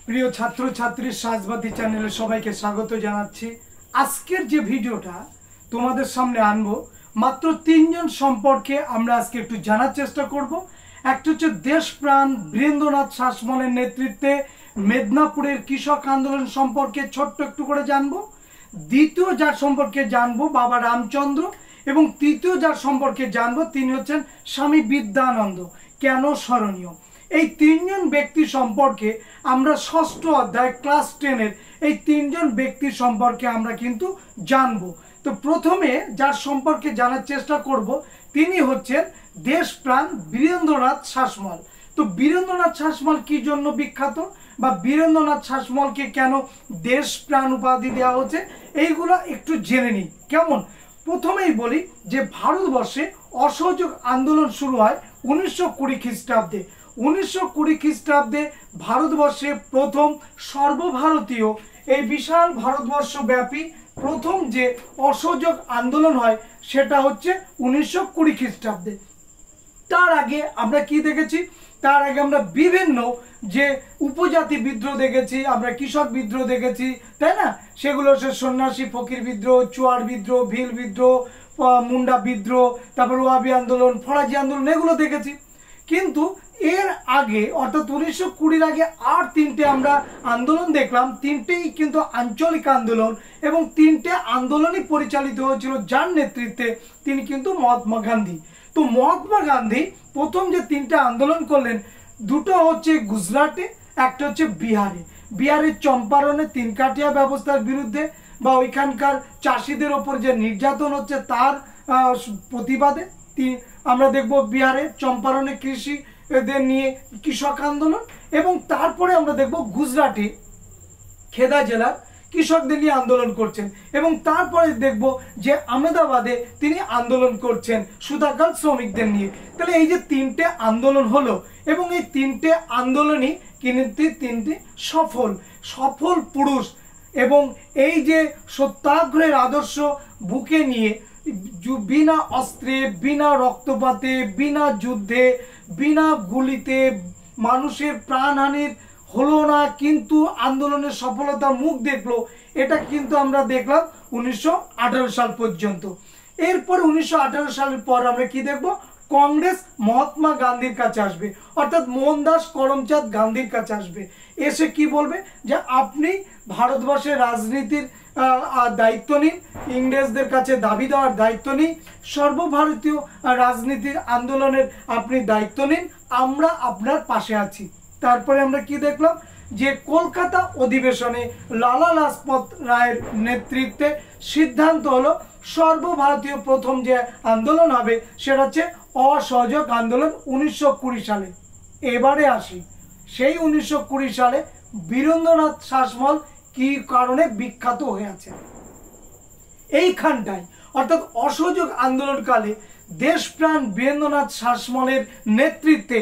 প্রিয় ছাত্র ছাত্রী সাজবাতি চ্যানেলে সবাইকে স্বাগত জানাচ্ছি। আজকের যে ভিডিওটা তোমাদের সামনে আনবো, মাত্র তিনজন সম্পর্কে আমরা আজকে একটু জানার চেষ্টা করব। একটা হচ্ছে দেশপ্রাণ বীরেন্দ্রনাথ শাসমলের নেতৃত্বে মেদিনীপুরের কৃষক আন্দোলন সম্পর্কে ছোট্ট একটু করে জানবো। দ্বিতীয় যার সম্পর্কে জানবো বাবা রামচন্দ্র, এবং তৃতীয় যার সম্পর্কে জানবো তিনি হচ্ছেন স্বামী বিদ্যানন্দ। কেন স্মরণীয়? এই তিনজন ব্যক্তি সম্পর্কে আমরা ষষ্ঠ অধ্যায় ক্লাস 10-এর এই তিনজন ব্যক্তি সম্পর্কে আমরা কিন্তু জানবো। তো প্রথমে যার সম্পর্কে জানার চেষ্টা করব তিনি হচ্ছেন দেশপ্রাণ বীরেন্দ্রনাথ শাসমল। তো বীরেন্দ্রনাথ শাসমল কি জন্য বিখ্যাত, বা বীরেন্দ্রনাথ শাসমলকে কেন দেশপ্রাণ উপাধি দেওয়া হচ্ছে, এইগুলো একটু জেনে নিই। কেমন? প্রথমেই বলি যে ভারতবর্ষে অসহযোগ আন্দোলন শুরু হয় 1920 খ্রিস্টাব্দে। 1920 খ্রিস্টাব্দে ভারতবর্ষে প্রথম সর্বভারতীয় এই বিশাল ভারতবর্ষব্যাপী প্রথম যে অসহযোগ আন্দোলন হয় সেটা হচ্ছে 1920 খ্রিস্টাব্দে। তার আগে আমরা কি দেখেছি? তার আগে আমরা বিভিন্ন যে উপজাতি বিদ্রোহ দেখেছি, আমরা কৃষক বিদ্রোহ দেখেছি, তাই না? সেগুলো হচ্ছে সন্ন্যাসী ফকির বিদ্রোহ, চুয়ার বিদ্রোহ, ভিল বিদ্রোহ, মুন্ডা বিদ্রোহ, তারপর ওয়াবি আন্দোলন, ফরাজি আন্দোলন, এগুলো দেখেছি। কিন্তু এর আগে অর্থাৎ 1920-র আগে আর তিনটে আমরা আন্দোলন দেখলাম। তিনটেই কিন্তু আঞ্চলিক আন্দোলন, এবং তিনটে আন্দোলনই পরিচালিত হয়েছিল যার নেতৃত্বে তিনি কিন্তু মহাত্মা গান্ধী। তো মহাত্মা গান্ধী প্রথম যে তিনটে আন্দোলন করলেন, দুটো হচ্ছে গুজরাটে, একটা হচ্ছে বিহারে। বিহারের চম্পারণে তিনকাঠিয়া ব্যবস্থার বিরুদ্ধে বা ওইখানকার চাষিদের ওপর যে নির্যাতন হচ্ছে তার প্রতিবাদে আমরা দেখব বিহারে চম্পারণে কৃষিদের নিয়ে কৃষক আন্দোলন, এবং তারপরে আমরা দেখব গুজরাটে খেদা জেলার কৃষকদের নিয়ে আন্দোলন করছেন, এবং তারপরে দেখব যে আহমেদাবাদে তিনি আন্দোলন করছেন সুতাকাল শ্রমিকদের নিয়ে। তাহলে এই যে তিনটে আন্দোলন হলো, এবং এই তিনটে আন্দোলনই কিন্তু তিনটে সফল পুরুষ, এবং এই যে সত্যাগ্রহের আদর্শ বুকে নিয়ে বিনা অস্ত্রে, বিনা রক্তপাতে, বিনা যুদ্ধে, বিনা গুলিতে মানুষের প্রাণহানির হলো না, কিন্তু আন্দোলনের সফলতার মুখ দেখলো। এটা কিন্তু আমরা দেখলাম 1918 সাল পর্যন্ত। এরপর 1918 সালের পর আমরা কি দেখব? কংগ্রেস মহাত্মা গান্ধীর কাছে আসবে, অর্থাৎ মোহনদাস করমচাঁদ গান্ধীর কাছে আসবে। এসে কি বলবে? যে আপনি ভারতবর্ষের রাজনীতির দায়িত্ব নিন, ইংরেজদের কাছে দাবি দেওয়ার দায়িত্ব নিন, সর্বভারতীয় রাজনীতির আন্দোলনের আপনি দায়িত্ব নিন, আমরা আপনার পাশে আছি। তারপরে আমরা কি দেখলাম? যে কলকাতা অধিবেশনে লালা লাজপত রায়ের নেতৃত্বে সিদ্ধান্ত হলো সর্বভারতীয় প্রথম যে আন্দোলন হবে সেটা হচ্ছে অসহযোগ আন্দোলন 1920 সালে। এবারে আসি সেই 1920 সালে বীরেন্দ্রনাথ শাসমল কি কারণে বিখ্যাত হয়ে আছে। এইখানটায় অর্থাৎ অসহযোগ আন্দোলনকালে দেশপ্রাণ বীরেন্দ্রনাথ শাসমলের নেতৃত্বে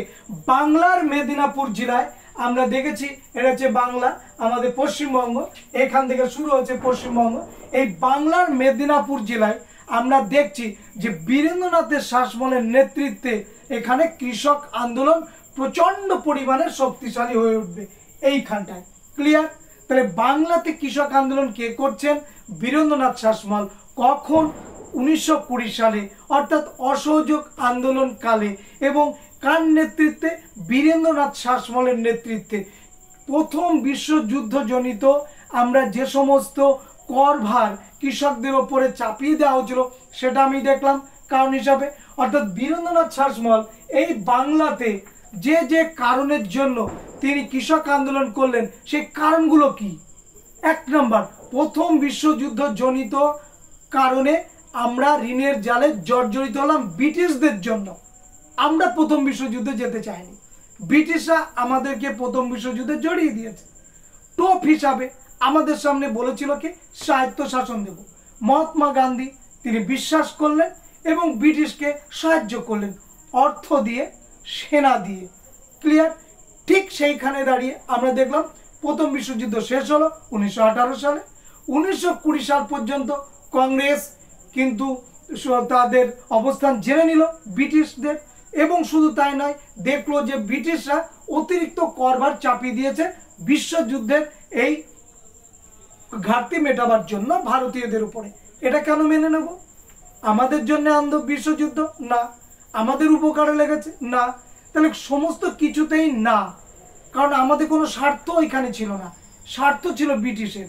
বাংলার মেদিনীপুর জেলায় আমরা দেখেছি, এটা হচ্ছে বাংলা, আমাদের পশ্চিমবঙ্গ, এখান থেকে শুরু হচ্ছে পশ্চিমবঙ্গ। এই বাংলার মেদিনীপুর জেলায় আমরা দেখছি যে বীরেন্দ্রনাথের শাসমলের নেতৃত্বে এখানে কৃষক আন্দোলন প্রচন্ড পরিমাণে শক্তিশালী হয়ে উঠবে এইখানটায়। ক্লিয়ার? তাহলে বাংলাতে কৃষক আন্দোলন কে করছেন? বীরেন্দ্রনাথ শাসমল। কখন? 1920 সালে, অর্থাৎ অসহযোগ আন্দোলন কালে। এবং কার নেতৃত্বে? বীরেন্দ্রনাথ শাসমলের নেতৃত্বে। প্রথম বিশ্বযুদ্ধজনিত আমরা যে সমস্ত কর ভার কৃষকদের ওপরে চাপিয়ে দেওয়া হয়েছিল সেটা আমি দেখলাম কারণ হিসাবে। অর্থাৎ বীরেন্দ্রনাথ শাসমল এই বাংলাতে যে যে কারণের জন্য তিনি কৃষক আন্দোলন করলেন সেই কারণগুলো কি? 1 নম্বর, প্রথম বিশ্বযুদ্ধ জনিত কারণে আমরা ঋণের জালে জর্জরিত হলাম ব্রিটিশদের জন্য। আমরা প্রথম বিশ্বযুদ্ধে যেতে চাইনি, ব্রিটিশরা আমাদেরকে প্রথম বিশ্বযুদ্ধে জড়িয়ে দিয়েছে। টোপ হিসাবে আমাদের সামনে বলেছিল কি স্বায়ত্তশাসন দেব। মহাত্মা গান্ধী তিনি বিশ্বাস করলেন এবং ব্রিটিশকে সাহায্য করলেন অর্থ দিয়ে, সেনা দিয়ে। ক্লিয়ার? ঠিক সেইখানে দাঁড়িয়ে আমরা দেখলাম প্রথম বিশ্বযুদ্ধ শেষ হলো 1918 সালে। 1920 সাল পর্যন্ত কংগ্রেস কিন্তু তাদের অবস্থান জেনে নিল ব্রিটিশদের, এবং শুধু তাই নয়, দেখলো যে ব্রিটিশরা অতিরিক্ত করভার চাপিয়ে দিয়েছে বিশ্বযুদ্ধের এই ঘাটতি মেটাবার জন্য ভারতীয়দের উপরে। এটা কেন মেনে নেব? আমাদের জন্য বিশ্বযুদ্ধ না, আমাদের উপকারে লেগেছে না, তাহলে সমস্ত কিছুতেই না। কারণ আমাদের কোনো স্বার্থ এখানে ছিল না, স্বার্থ ছিল ব্রিটিশের।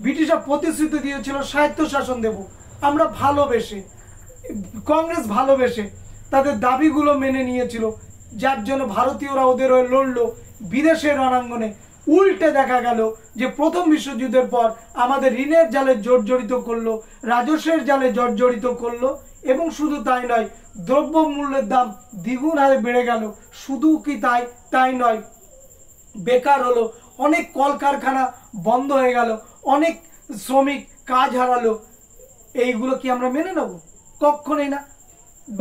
ব্রিটিশরা প্রতিশ্রুতি দিয়েছিল স্বায়ত্তশাসন দেব, আমরা ভালোবেসে, কংগ্রেস ভালোবেসে তাদের দাবিগুলো মেনে নিয়েছিল, যার জন্য ভারতীয়রা ওদের হয়ে লড়লো বিদেশের রণাঙ্গনে। উল্টে দেখা গেল যে প্রথম বিশ্বযুদ্ধের পর আমাদের ঋণের জালে জর্জরিত করলো, রাজস্বের জালে জর্জরিত করলো, এবং শুধু তাই নয়, দ্রব্যমূল্যের দাম দ্বিগুণ হারে বেড়ে গেল। শুধু কি তাই নয়, বেকার হলো, অনেক কলকারখানা বন্ধ হয়ে গেল, অনেক শ্রমিক কাজ হারালো। এইগুলো কি আমরা মেনে নেব? কখনোই না।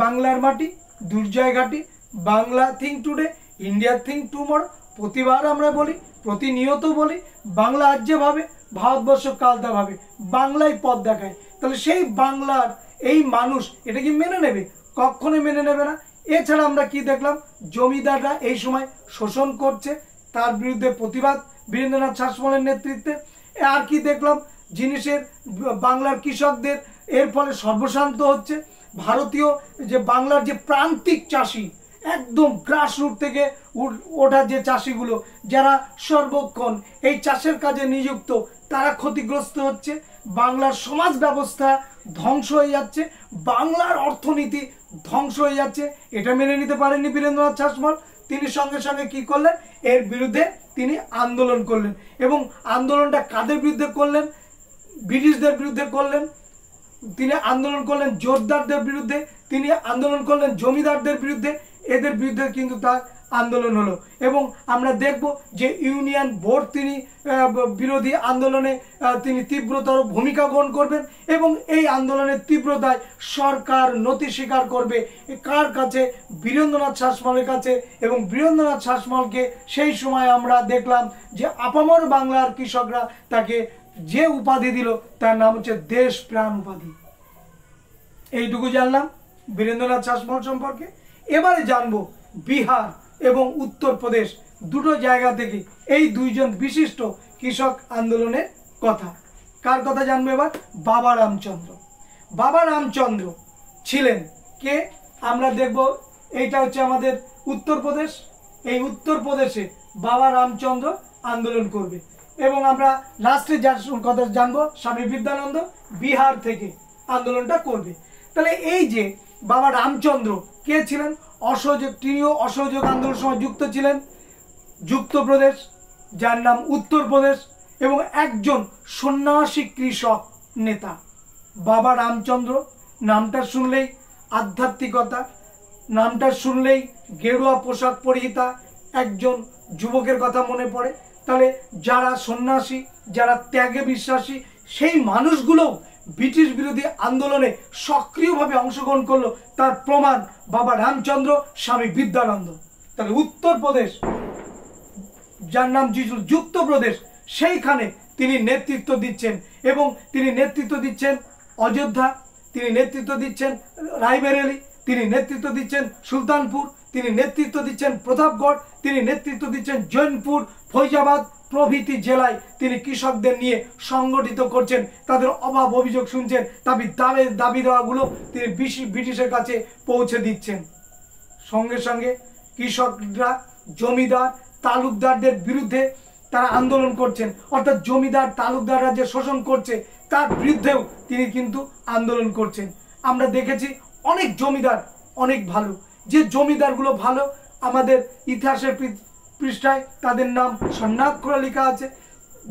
বাংলার মাটি দুর্জয় ঘাটি, Bangla think today, India think tomorrow. প্রতিবার আমরা বলি, প্রতিনিয়ত বলি, বাংলা আজ যে ভাবে, ভারতবর্ষ কাল তা ভাবে, বাংলায় পথ দেখায়। তাহলে সেই বাংলার এই মানুষ এটা কি মেনে নেবে? কখনোই মেনে নেবে না। এছাড়া আমরা কি দেখলাম, জমিদাররা এই সময় শোষণ করছে, তার বিরুদ্ধে প্রতিবাদ বীরেন্দ্রনাথ শাসমলের নেতৃত্বে। আর কি দেখলাম, জিনিসের বাংলার কৃষকদের এর ফলে সর্বশান্ত হচ্ছে। ভারতীয় যে বাংলার যে প্রান্তিক চাষি, একদম গ্রাসরুট থেকে ওঠা যে চাষিগুলো, যারা সর্বক্ষণ এই চাষের কাজে নিযুক্ত, তারা ক্ষতিগ্রস্ত হচ্ছে। বাংলার সমাজ ব্যবস্থা ধ্বংস হয়ে যাচ্ছে, বাংলার অর্থনীতি ধ্বংস হয়ে যাচ্ছে। এটা মেনে নিতে পারেননি বীরেন্দ্রনাথ শাসমল। তিনি সঙ্গে সঙ্গে কি করলেন, এর বিরুদ্ধে তিনি আন্দোলন করলেন। এবং আন্দোলনটা কাদের বিরুদ্ধে করলেন? ব্রিটিশদের বিরুদ্ধে করলেন। তিনি আন্দোলন করলেন জোরদারদের বিরুদ্ধে, তিনি আন্দোলন করলেন জমিদারদের বিরুদ্ধে। এদের বিরুদ্ধে কিন্তু তার আন্দোলন হলো। এবং আমরা দেখব যে ইউনিয়ন বোর্ড তিনি বিরোধী আন্দোলনে তিনি তীব্রতর ভূমিকা গ্রহণ করবেন। এবং এই আন্দোলনের তীব্রতায় সরকার নতি স্বীকার করবে কার কাছে? বীরেন্দ্রনাথ শাসমলের কাছে। এবং বীরেন্দ্রনাথ শাসমলকে সেই সময় আমরা দেখলাম যে আপামর বাংলার কৃষকরা তাকে যে উপাধি দিল, তার নাম হচ্ছে দেশ প্রাণ উপাধি। এইটুকু জানলাম বীরেন্দ্রনাথ শাসমল সম্পর্কে। এবারে জানবো বিহার এবং উত্তরপ্রদেশ দুটো জায়গা থেকে এই দুইজন বিশিষ্ট কৃষক আন্দোলনের কথা। কার কথা জানবো এবার? বাবা রামচন্দ্র। বাবা রামচন্দ্র ছিলেন কে? আমরা দেখব এইটা হচ্ছে আমাদের উত্তরপ্রদেশ। এই উত্তরপ্রদেশে বাবা রামচন্দ্র আন্দোলন করবে। এবং আমরা লাস্টে যার কথা জানবো, স্বামী বিদ্যানন্দ বিহার থেকে আন্দোলনটা করবে। তাহলে এই যে বাবা রামচন্দ্র কে ছিলেন? অসহযোগ, তিনিও অসহযোগ আন্দোলনের সময় যুক্ত ছিলেন। যুক্তপ্রদেশ, যার নাম উত্তরপ্রদেশ, এবং একজন সন্ন্যাসী কৃষক নেতা। বাবা রামচন্দ্র নামটা শুনলেই আধ্যাত্মিকতা, নামটা শুনলেই গেরুয়া পোশাক পরিহিতা একজন যুবকের কথা মনে পড়ে। তাহলে যারা সন্ন্যাসী, যারা ত্যাগে বিশ্বাসী, সেই মানুষগুলো ব্রিটিশ বিরোধী আন্দোলনে সক্রিয়ভাবে অংশগ্রহণ করলো, তার প্রমাণ বাবা রামচন্দ্র, স্বামী বিদ্যানন্দ। তাহলে উত্তরপ্রদেশ, যার নাম যুক্তপ্রদেশ, সেইখানে তিনি নেতৃত্ব দিচ্ছেন। এবং তিনি নেতৃত্ব দিচ্ছেন অযোধ্যা, তিনি নেতৃত্ব দিচ্ছেন রায়বেরেলি, তিনি নেতৃত্ব দিচ্ছেন সুলতানপুর, তিনি নেতৃত্ব দিচ্ছেন প্রতাপগড়, তিনি নেতৃত্ব দিচ্ছেন জৈনপুর, ফৈজাবাদ প্রভৃতি জেলায় তিনি কৃষকদের নিয়ে সংগঠিত করছেন, তাদের অভাব অভিযোগ শুনছেন, দাবি দেওয়াগুলো তিনি ব্রিটিশের কাছে পৌঁছে দিচ্ছেন। সঙ্গে সঙ্গে কৃষকরা জমিদার তালুকদারদের বিরুদ্ধে তারা আন্দোলন করছেন, অর্থাৎ জমিদার তালুকদাররা যে শোষণ করছে তার বিরুদ্ধেও তিনি কিন্তু আন্দোলন করছেন। আমরা দেখেছি অনেক জমিদার অনেক ভালো, যে জমিদারগুলো ভালো আমাদের ইতিহাসের পৃষ্ঠায় তাদের নাম স্বর্ণাক্ষরে লেখা আছে।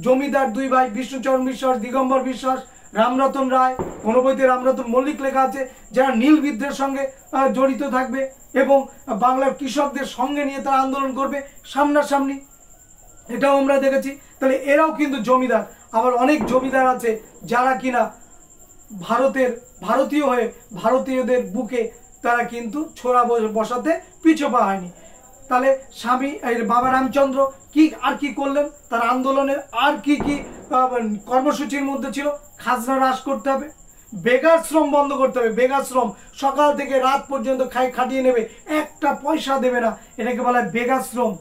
জমিদার দুই ভাই, বিষ্ণুচরণ বিশ্বাস, দিগম্বর বিশ্বাস, রামরতন রায়, কোনো বইতে রামরতন মল্লিক লেখা আছে, যারা নীল বিদ্রোহের সঙ্গে জড়িত থাকবে এবং বাংলার কৃষকদের সঙ্গে নিয়ে তারা আন্দোলন করবে সামনাসামনি, এটাও আমরা দেখেছি। তাহলে এরাও কিন্তু জমিদার। আবার অনেক জমিদার আছে যারা কিনা ভারতীয় হয়ে ভারতীয়দের বুকে তারা কিন্তু ছোড়া বসাতে পিছু পা হয়নি। তাহলে বাবা রামচন্দ্র কি করলেন? তার আন্দোলনের আর কি কর্মসূচির মধ্যে ছিল? খাজনা হ্রাস করতে হবে, বেকার শ্রম বন্ধ করতে হবে। বেকার শ্রম, সকাল থেকে রাত পর্যন্ত খাটিয়ে নেবে, একটা পয়সা দেবে না, এটাকে বলা হয় বেকার শ্রম।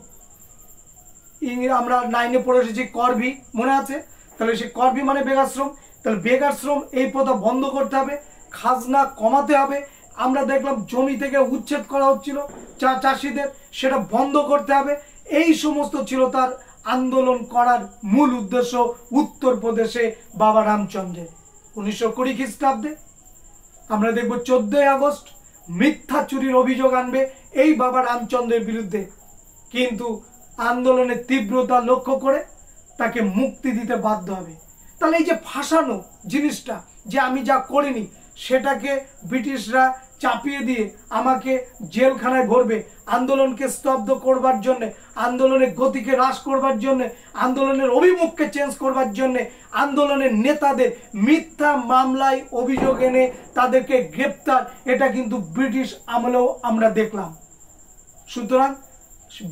আমরা 9-এ পড়ে এসেছি করবি, মনে আছে? তাহলে সে করবি মানে বেকার শ্রম। তাহলে বেকার শ্রম এই প্রথা বন্ধ করতে হবে, খাজনা কমাতে হবে। আমরা দেখলাম জমি থেকে উচ্ছেদ করা হচ্ছিল চাষিদের, সেটা বন্ধ করতে হবে। এই সমস্ত ছিল তার আন্দোলন করার মূল উদ্দেশ্য উত্তরপ্রদেশে বাবা রামচন্দ্রের। 1920 খ্রিস্টাব্দে আমরা দেখব 14ই আগস্ট মিথ্যা চুরির অভিযোগ আনবে এই বাবা রামচন্দ্রের বিরুদ্ধে, কিন্তু আন্দোলনের তীব্রতা লক্ষ্য করে তাকে মুক্তি দিতে বাধ্য হবে। তাহলে এই যে ফাঁসানো জিনিসটা, যে আমি যা করিনি সেটাকে ব্রিটিশরা চাপিয়ে দিয়ে আমাকে জেলখানায় ভরবে, আন্দোলনকে স্তব্ধ করবার জন্যে, আন্দোলনের গতিকে হ্রাস করবার জন্যে, আন্দোলনের অভিমুখকে চেঞ্জ করবার জন্যে, আন্দোলনের নেতাদের মিথ্যা মামলায় অভিযোগ এনে তাদেরকে গ্রেপ্তার, এটা কিন্তু ব্রিটিশ আমলেও আমরা দেখলাম। সুতরাং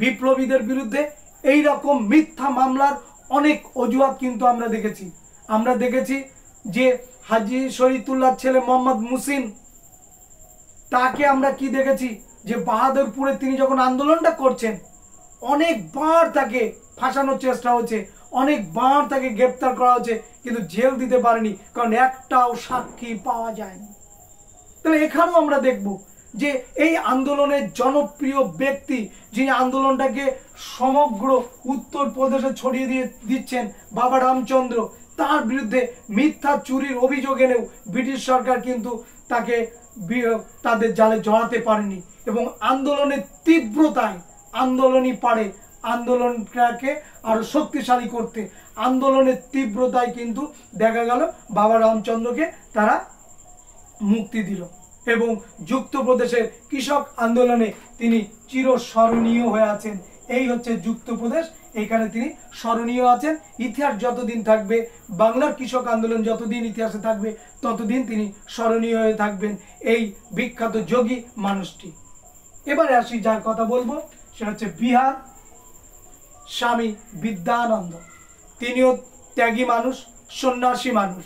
বিপ্লবীদের বিরুদ্ধে এই রকম মিথ্যা মামলার অনেক অজুহাত কিন্তু আমরা দেখেছি যে হাজী শরীয়তুল্লাহর ছেলে মোহাম্মদ মুহসিন, তাকে আমরা কি দেখেছি যে বাহাদুরপুরে তিনি যখন আন্দোলনটা করছেন অনেকবার তাকে ফাঁসানোর চেষ্টা হয়েছে, অনেকবার তাকে গ্রেপ্তার করা হয়েছে, কিন্তু জেল দিতে পারেনি, কারণ একটাও সাক্ষী পাওয়া যায়নি। তাহলে এখানেও আমরা দেখব যে এই আন্দোলনের জনপ্রিয় ব্যক্তি, যিনি আন্দোলনটাকে সমগ্র উত্তরপ্রদেশে ছড়িয়ে দিচ্ছেন, বাবা রামচন্দ্র, তার বিরুদ্ধে মিথ্যা চুরির অভিযোগ এনেও ব্রিটিশ সরকার কিন্তু তাকে তাদের জালে জড়াতে পারেনি। এবং আন্দোলনের তীব্রতায়, আন্দোলনই পারে আন্দোলনটাকে আরো শক্তিশালী করতে, আন্দোলনের তীব্রতায় কিন্তু দেখা গেল বাবা রামচন্দ্রকে তারা মুক্তি দিল। এবং যুক্তপ্রদেশের কৃষক আন্দোলনে তিনি চিরস্মরণীয় হয়ে আছেন। এই হচ্ছে যুক্তপ্রদেশ, এখানে তিনি স্মরণীয় আছেন। ইতিহাস যতদিন থাকবে, বাংলার কৃষক আন্দোলন যতদিন ইতিহাসে থাকবে, ততদিন তিনি স্মরণীয় হয়ে থাকবেন, এই বিখ্যাত যোগী মানুষটি। এবারে আসি যার কথা বলবো, সেটা হচ্ছে বিহার স্বামী বিদ্যানন্দ। তিনিও ত্যাগী মানুষ, সন্ন্যাসী মানুষ,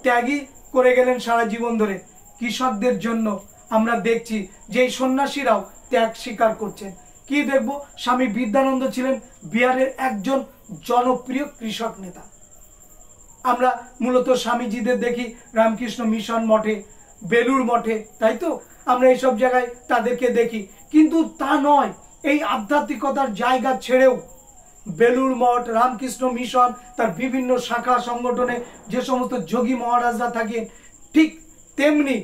ত্যাগী করে গেলেন সারা জীবন ধরে কৃষকদের জন্য। আমরা দেখছি যে এই সন্ন্যাসীরাও ত্যাগ স্বীকার করছেন। কি দেখব, স্বামী বিদ্যানন্দ ছিলেন বিহারের একজন জনপ্রিয় কৃষক নেতা। আমরা মূলত স্বামীজিদের দেখি রামকৃষ্ণ মিশন মঠে, বেলুর মঠে, তাই তো আমরা এইসব জায়গায় তাদেরকে দেখি, কিন্তু তা নয়। এই আধ্যাত্মিকতার জায়গা ছেড়েও বেলুর মঠ, রামকৃষ্ণ মিশন, তার বিভিন্ন শাখা সংগঠনে যে সমস্ত যোগী মহারাজরা থাকেন, ঠিক তেমনি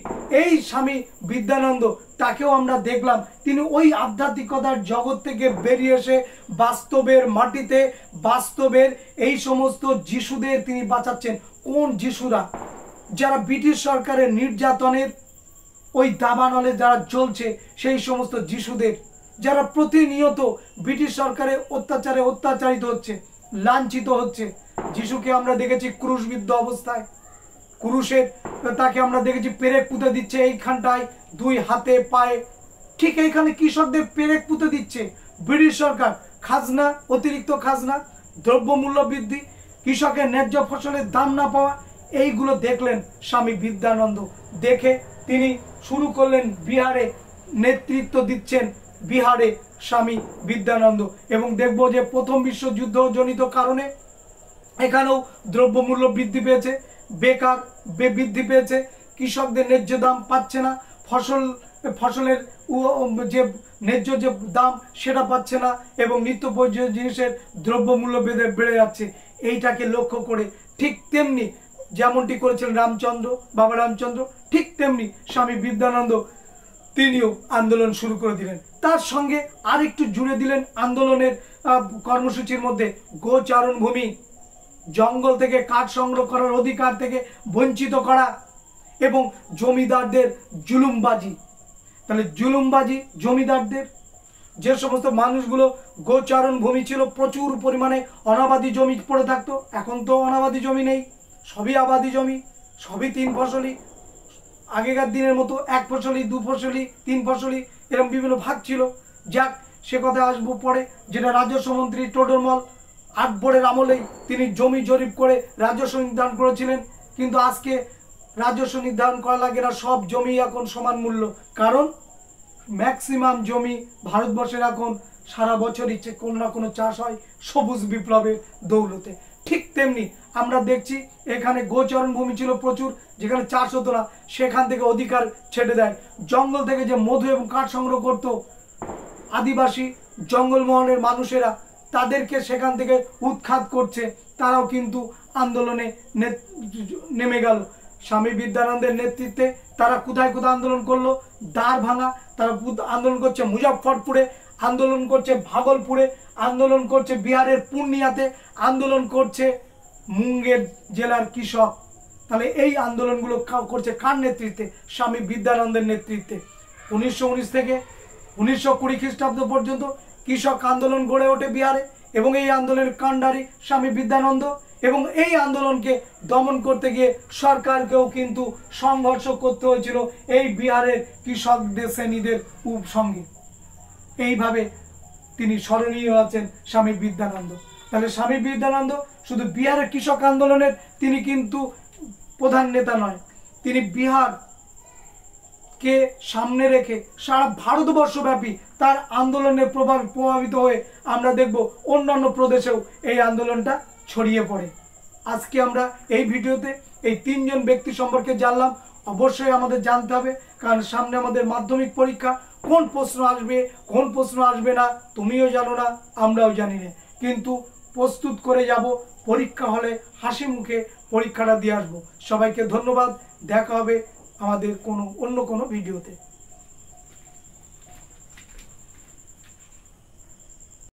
এই স্বামী বিদ্যানন্দ, তাকেও আমরা দেখলাম তিনি ওই আধ্যাত্মিকতার জগৎ থেকে বেরিয়ে এসে বাস্তবের মাটিতে, বাস্তবের এই সমস্ত যিশুদের তিনি বাঁচাচ্ছেন। কোন যিশুরা? যারা ব্রিটিশ সরকারের নির্যাতনের ওই দাবানলে যারা জ্বলছে, সেই সমস্ত যিশুদের, যারা প্রতিনিয়ত ব্রিটিশ সরকারের অত্যাচারে অত্যাচারিত হচ্ছে, লাঞ্ছিত হচ্ছে। যিশুকে আমরা দেখেছি ক্রুশবিদ্ধ অবস্থায়, ক্রুশের তাকে আমরা দেখেছি পেরেক পুঁতে দিচ্ছে এইখানটায়, 2 হাতে পায়ে। ঠিক এইখানে কৃষকদের পেরেক পুঁতে দিচ্ছে ব্রিটিশ সরকার। খাজনা, অতিরিক্ত খাজনা, দ্রব্যমূল্য বৃদ্ধি, কৃষকের ন্যায্য ফসলের দাম না পাওয়া, এইগুলো দেখলেন স্বামী বিদ্যানন্দ। দেখে তিনি শুরু করলেন বিহারে নেতৃত্ব দিচ্ছেন, বিহারে স্বামী বিদ্যানন্দ। এবং দেখব যে প্রথম বিশ্বযুদ্ধ জনিত কারণে এখানেও দ্রব্যমূল্য বৃদ্ধি পেয়েছে, বেকার বৃদ্ধি পেয়েছে, কৃষকদের ন্যায্য দাম পাচ্ছে না, ফসলের যে ন্যায্য যে দাম সেটা পাচ্ছে না, এবং নিত্য প্রয়োজনীয় জিনিসের দ্রব্যমূল্য বেড়ে যাচ্ছে। এইটাকে লক্ষ্য করে ঠিক তেমনি যেমনটি করেছিলেন রামচন্দ্র, বাবা রামচন্দ্র, ঠিক তেমনি স্বামী বিদ্যানন্দ তিনিও আন্দোলন শুরু করে দিলেন। তার সঙ্গে আরেকটু জুড়ে দিলেন আন্দোলনের কর্মসূচির মধ্যে গোচারণ ভূমি, জঙ্গল থেকে কাঠ সংগ্রহ করার অধিকার থেকে বঞ্চিত করা, এবং জমিদারদের জুলুমবাজি। তাহলে জুলুমবাজি জমিদারদের, যে সমস্ত মানুষগুলো গোচারণ ভূমি ছিল, প্রচুর পরিমাণে অনাবাদি জমি পড়ে থাকতো, এখন তো অনাবাদি জমি নেই, সবই আবাদি জমি, সবই 3 ফসলি। আগেকার দিনের মতো 1 ফসলি, 2 ফসলি, 3 ফসলি এরকম বিভিন্ন ভাগ ছিল। যাক, সে কথা আসবো পরে। যেটা রাজস্ব মন্ত্রী টোডরমল আকবরের আমলেই তিনি জমি জরিপ করে রাজস্ব নির্ধারণ করেছিলেন, কিন্তু আজকে রাজস্ব নির্ধারণ করা লাগে না, সব জমি এখন সমান মূল্য। কারণ ম্যাক্সিমাম জমি ভারতবর্ষের এখন সারা বছরই কোনো না কোনো চাষ হয় সবুজ বিপ্লবের দৌলতে। ঠিক তেমনি আমরা দেখছি এখানে গোচরণ ভূমি ছিল প্রচুর, যেখানে চাষ হতো না, সেখান থেকে অধিকার ছেড়ে দেয়। জঙ্গল থেকে যে মধু এবং কাঠ সংগ্রহ করত আদিবাসী জঙ্গলমহলের মানুষেরা, তাদেরকে সেখান থেকে উৎখাত করছে, তারাও কিন্তু আন্দোলনে নেমে গেল। স্বামী বিদ্যানন্দের নেতৃত্বে তারা কোথায় কোথায় আন্দোলন করলো, দ্বার ভাঙা, তারা আন্দোলন করছে মুজফ্ফরপুরে, আন্দোলন করছে ভাগলপুরে, আন্দোলন করছে বিহারের পূর্ণিয়াতে, আন্দোলন করছে মুঙ্গের জেলার কৃষক। তাহলে এই আন্দোলনগুলো করছে কার নেতৃত্বে? স্বামী বিদ্যানন্দের নেতৃত্বে। 1919 থেকে 1920 খ্রিস্টাব্দ পর্যন্ত কৃষক আন্দোলন গড়ে ওঠে বিহারে, এবং এই আন্দোলনের কাণ্ডারি স্বামী বিদ্যানন্দ। এবং এই আন্দোলনকে দমন করতে গিয়ে সরকারকেও কিন্তু সংঘর্ষ করতে হয়েছিল এই বিহারের কৃষকদের শ্রেণীদের সঙ্গে। এইভাবে তিনি স্মরণীয় আছেন স্বামী বিদ্যানন্দ। তাহলে স্বামী বিদ্যানন্দ শুধু বিহারের কৃষক আন্দোলনের তিনি কিন্তু প্রধান নেতা নয়, তিনি বিহারকে সামনে রেখে সারা ভারতবর্ষব্যাপী তার আন্দোলনের প্রভাবিত হয়ে আমরা দেখব অন্যান্য প্রদেশেও এই আন্দোলনটা ছড়িয়ে পড়ে। আজকে আমরা এই ভিডিওতে এই তিনজন ব্যক্তি সম্পর্কে জানলাম। অবশ্যই আমাদের জানতে হবে, কারণ সামনে আমাদের মাধ্যমিক পরীক্ষা। কোন প্রশ্ন আসবে, কোন প্রশ্ন আসবে না তুমিও জানো না, আমরাও জানি না, কিন্তু প্রস্তুত করে যাব, পরীক্ষা হলে হাসি মুখে পরীক্ষাটা দিয়ে আসবো। সবাইকে ধন্যবাদ, দেখা হবে আমাদের অন্য কোনো ভিডিওতে।